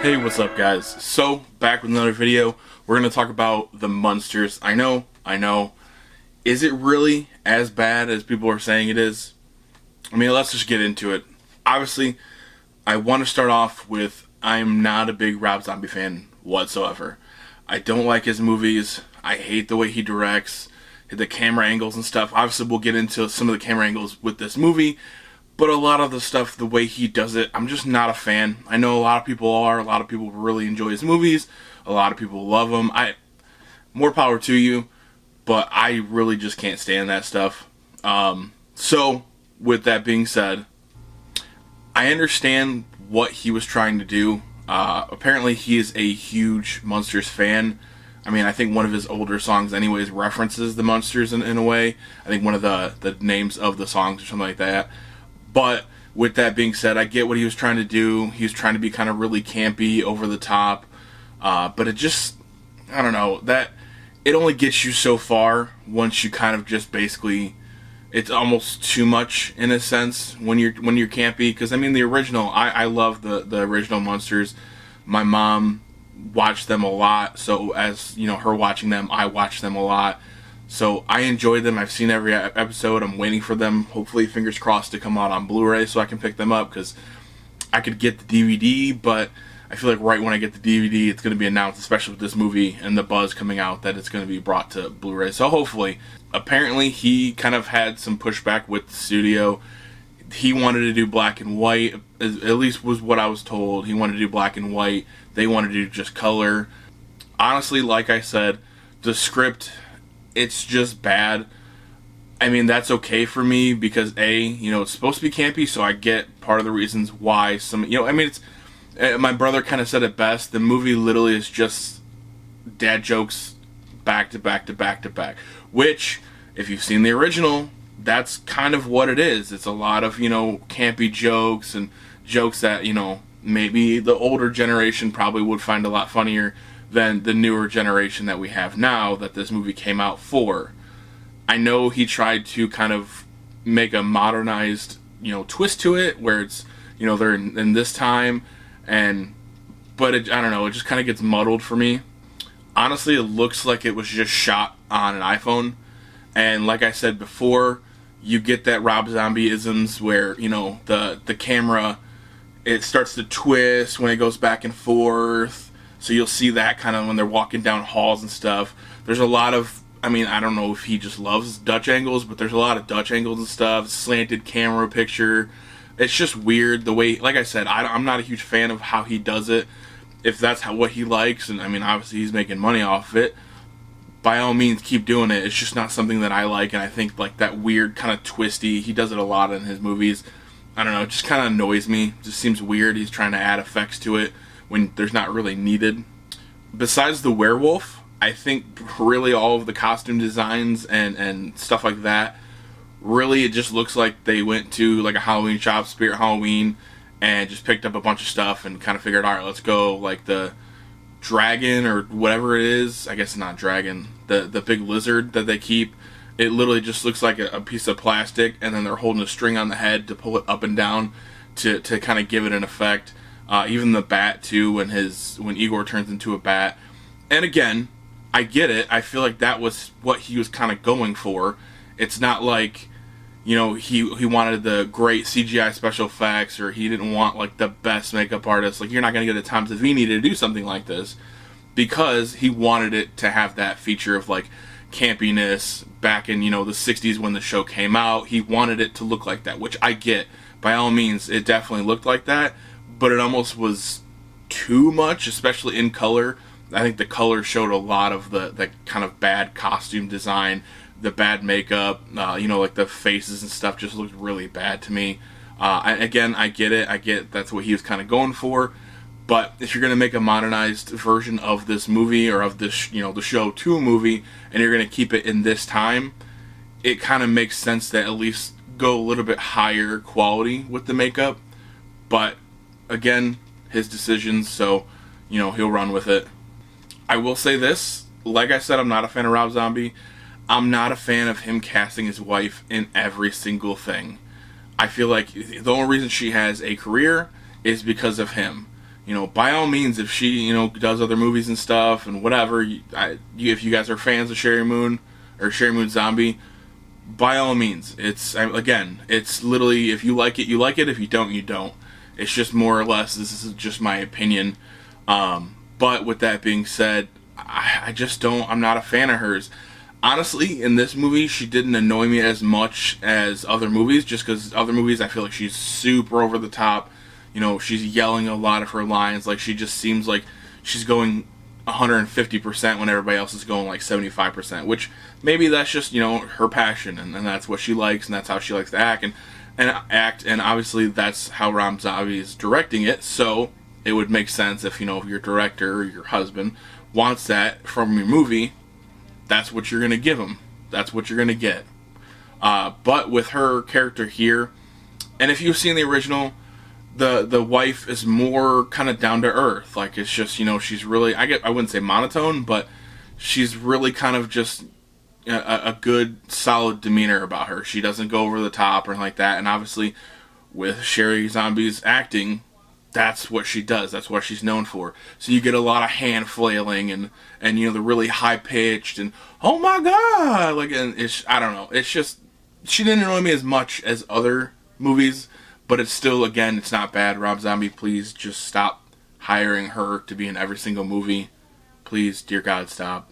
Hey, what's up guys? So, back with another video. We're going to talk about the Munsters. I know. Is it really as bad as people are saying it is? I mean, let's just get into it. Obviously, I want to start off with I'm not a big Rob Zombie fan whatsoever. I don't like his movies. I hate the way he directs, the camera angles and stuff. Obviously, we'll get into some of the camera angles with this movie. But a lot of the stuff, the way he does it, I'm just not a fan. I know a lot of people are. A lot of people really enjoy his movies. A lot of people love him. More power to you, but I really just can't stand that stuff. So, with that being said, I understand what he was trying to do. Apparently, he is a huge Munsters fan. I mean, I think one of his older songs anyways references the Munsters in a way. I think one of the names of the songs or something like that. But with that being said, I get what he was trying to do. He was trying to be kind of really campy, over the top. But it just, I don't know, that it only gets you so far once you kind of just basically, it's almost too much in a sense when you're campy. Because I mean, the original, I love the original Munsters. My mom watched them a lot, so as you know, her watching them, I watched them a lot. So I enjoy them. I've seen every episode. I'm waiting for them, hopefully, fingers crossed, to come out on Blu-ray so I can pick them up, because I could get the DVD, but I feel like right when I get the DVD, it's going to be announced, especially with this movie and the buzz coming out, that it's going to be brought to Blu-ray. So hopefully. Apparently, he kind of had some pushback with the studio. He wanted to do black and white, at least was what I was told. He wanted to do black and white. They wanted to do just color. Honestly, like I said, the script, it's just bad. I mean, that's okay for me because it's supposed to be campy, so I get part of the reasons why some, I mean, it's, my brother kind of said it best. The movie literally is just dad jokes back to back to back to back, which, if you've seen the original, that's kind of what it is. It's a lot of, campy jokes and jokes that, maybe the older generation probably would find a lot funnier than the newer generation that we have now that this movie came out for. I know he tried to kind of make a modernized, twist to it, where it's, they're in this time, but I don't know, it just kind of gets muddled for me. Honestly, it looks like it was just shot on an iPhone, and like I said before, you get that Rob Zombie isms where, the camera, it starts to twist when it goes back and forth. So you'll see that kind of when they're walking down halls and stuff. There's a lot of, I mean, I don't know if he just loves Dutch angles, but there's a lot of Dutch angles and stuff, slanted camera picture. It's just weird the way, like I said, I'm not a huge fan of how he does it. If that's what he likes, and I mean, obviously he's making money off of it, by all means keep doing it. It's just not something that I like, and I think like that weird kind of twisty, he does it a lot in his movies. I don't know, it just kind of annoys me. It just seems weird. He's trying to add effects to it when there's not really needed. Besides the werewolf, I think really all of the costume designs and stuff like that, really it just looks like they went to like a Halloween shop, Spirit Halloween, and just picked up a bunch of stuff and kind of figured, alright, let's go, like the dragon or whatever it is, I guess not dragon, the big lizard that they keep, it literally just looks like a piece of plastic, and then they're holding a string on the head to pull it up and down to kind of give it an effect. Even the bat too, when Igor turns into a bat. And again, I get it. I feel like that was what he was kind of going for. It's not like, he wanted the great CGI special effects, or he didn't want like the best makeup artist. Like, you're not going to get a Tom Savini to do something like this, because he wanted it to have that feature of like campiness back in, the 60s when the show came out. He wanted it to look like that, which I get. By all means, it definitely looked like that, but it almost was too much, especially in color. I think the color showed a lot of the kind of bad costume design, the bad makeup, like the faces and stuff just looked really bad to me. Again, I get it. I get that's what he was kind of going for. But if you're going to make a modernized version of this movie, or of this, the show to a movie, and you're going to keep it in this time, it kind of makes sense to at least go a little bit higher quality with the makeup. But again, his decisions, so, he'll run with it. I will say this, like I said, I'm not a fan of Rob Zombie. I'm not a fan of him casting his wife in every single thing. I feel like the only reason she has a career is because of him. by all means, if she, does other movies and stuff and whatever, if you guys are fans of Sherry Moon or Sherry Moon Zombie, by all means, again, it's literally, if you like it, you like it. If you don't, you don't. It's just more or less, this is just my opinion. But with that being said, I just don't, I'm not a fan of hers. Honestly, in this movie, she didn't annoy me as much as other movies, just because other movies, I feel like she's super over the top. She's yelling a lot of her lines. Like, she just seems like she's going 150% when everybody else is going like 75%, which maybe that's just, her passion, and that's what she likes, and that's how she likes to act, and obviously that's how Rob Zombie is directing it, so it would make sense if, if your director or your husband wants that from your movie, that's what you're going to give them. That's what you're going to get. But with her character here, and if you've seen the original, the wife is more kind of down to earth. Like, it's just, she's really, I wouldn't say monotone, but she's really kind of just a good, solid demeanor about her. She doesn't go over the top or anything like that. And obviously, with Sherry Zombie's acting, that's what she does. That's what she's known for. So you get a lot of hand flailing and the really high pitched and oh my god, like, and I don't know. It's just, she didn't annoy me as much as other movies, but it's still, again, it's not bad. Rob Zombie, please just stop hiring her to be in every single movie. Please, dear God, stop.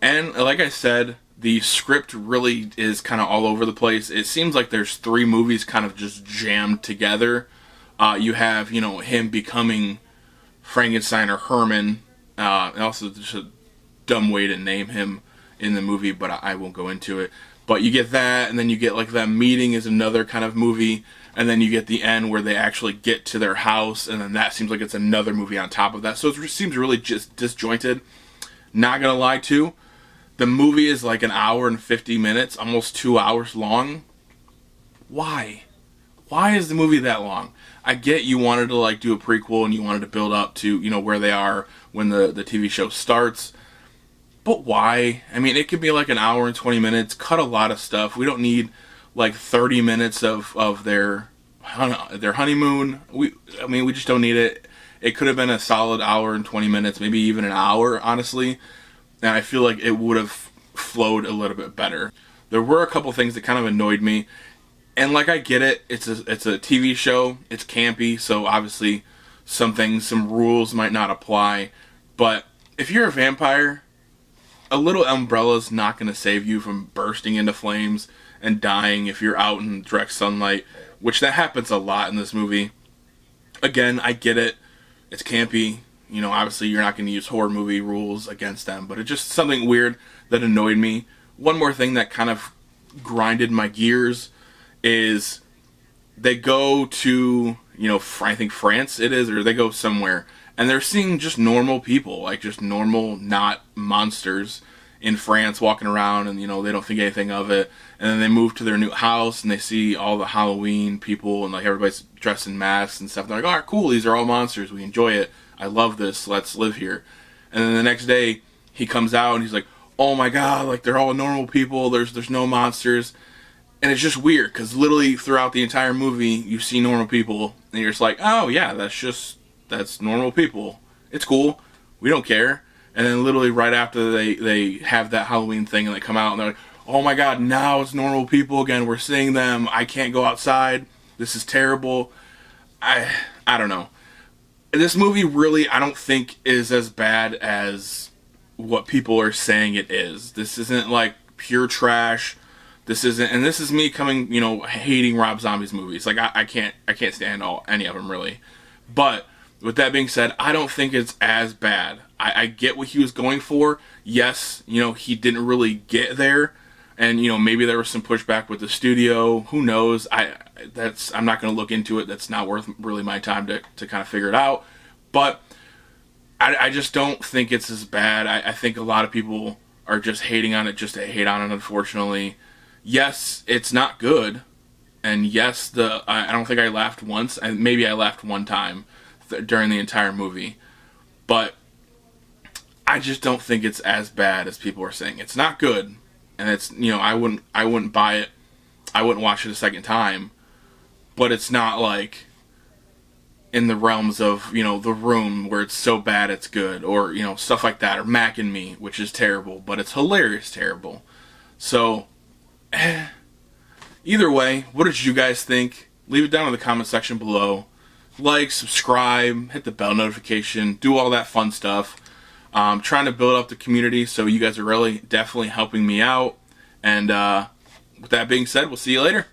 And like I said, the script really is kind of all over the place. It seems like there's 3 movies kind of just jammed together. You have, him becoming Frankenstein or Herman. Also, just a dumb way to name him in the movie, but I won't go into it. But you get that, and then you get like that meeting is another kind of movie, and then you get the end where they actually get to their house, and then that seems like it's another movie on top of that. So it seems really just disjointed. Not gonna lie to, the movie is like an hour and 50 minutes, almost 2 hours long. Why? Why is the movie that long? I get you wanted to like do a prequel and you wanted to build up to, where they are when the TV show starts. But why? I mean, it could be like an hour and 20 minutes, cut a lot of stuff. We don't need like 30 minutes of their honeymoon. We just don't need it. It could have been a solid hour and 20 minutes, maybe even an hour, honestly. And I feel like it would have flowed a little bit better. There were a couple things that kind of annoyed me. And like, I get it, it's a TV show, it's campy, so obviously some rules might not apply. But if you're a vampire, a little umbrella's not going to save you from bursting into flames and dying if you're out in direct sunlight, which that happens a lot in this movie. Again, I get it, it's campy, obviously you're not going to use horror movie rules against them, but it's just something weird that annoyed me. One more thing that kind of grinded my gears is they go to, I think France it is, or they go somewhere, and they're seeing just normal people, like just normal, not monsters in France walking around, and, they don't think anything of it. And then they move to their new house, and they see all the Halloween people, and like everybody's dressed in masks and stuff. They're like, all right, cool, these are all monsters. We enjoy it. I love this. Let's live here. And then the next day, he comes out, and he's like, oh my god, like they're all normal people. There's no monsters. And it's just weird, because literally throughout the entire movie, you see normal people, and you're just like, oh yeah, that's normal people. It's cool. We don't care. And then literally right after they have that Halloween thing, and they come out, and they're like, oh my god, now it's normal people again. We're seeing them. I can't go outside. This is terrible. I don't know. This movie really, I don't think, is as bad as what people are saying it is. This isn't like pure trash. This isn't, and this is me coming, hating Rob Zombie's movies. Like, I can't stand any of them, really. But with that being said, I don't think it's as bad. I get what he was going for. Yes, he didn't really get there, and maybe there was some pushback with the studio. Who knows? I'm not going to look into it. That's not worth really my time to kind of figure it out. But I just don't think it's as bad. I think a lot of people are just hating on it just to hate on it, unfortunately. Yes, it's not good, and yes, I don't think I laughed once, and maybe I laughed one time during the entire movie, but I just don't think it's as bad as people are saying. It's not good, and it's, I wouldn't buy it, I wouldn't watch it a second time, but it's not like in the realms of, you know, The Room, where it's so bad it's good, or, you know, stuff like that, or Mac and Me, which is terrible, but it's hilarious terrible. So, either way, what did you guys think? Leave it down in the comment section below. Like, subscribe, hit the bell notification, do all that fun stuff. Trying to build up the community, so you guys are really definitely helping me out. And with that being said, we'll see you later.